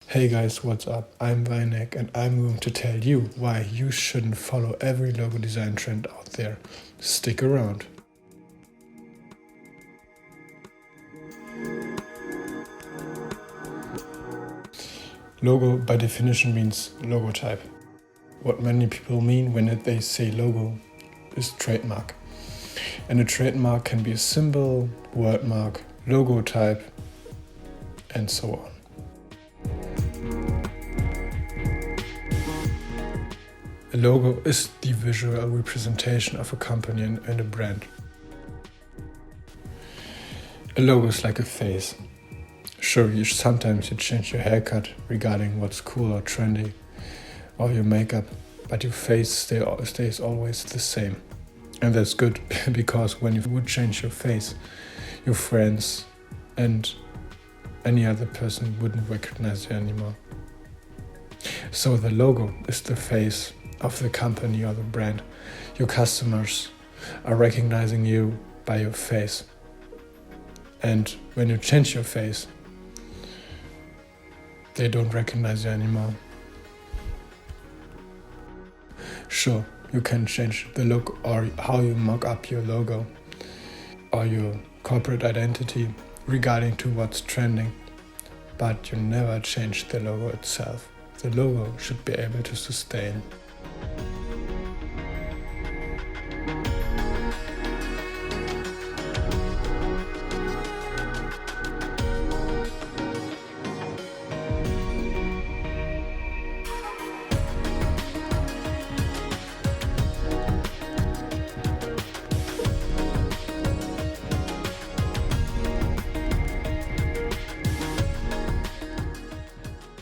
Hey guys, what's up? I'm Vinek and I'm going to tell you why you shouldn't follow every logo design trend out there. Stick around. Logo by definition means logo type. What many people mean when they say logo is trademark. And a trademark can be a symbol, word mark, logo type, and so on. A logo is the visual representation of a company and a brand. A logo is like a face. Sure, sometimes you change your haircut regarding what's cool or trendy, or your makeup, but your face stays always the same. And that's good, because when you would change your face, your friends and any other person wouldn't recognize you anymore. So the logo is the face of the company or the brand. Your customers are recognizing you by your face. And when you change your face, they don't recognize you anymore. Sure, you can change the look or how you mock up your logo or your corporate identity regarding to what's trending, but you never change the logo itself. The logo should be able to sustain.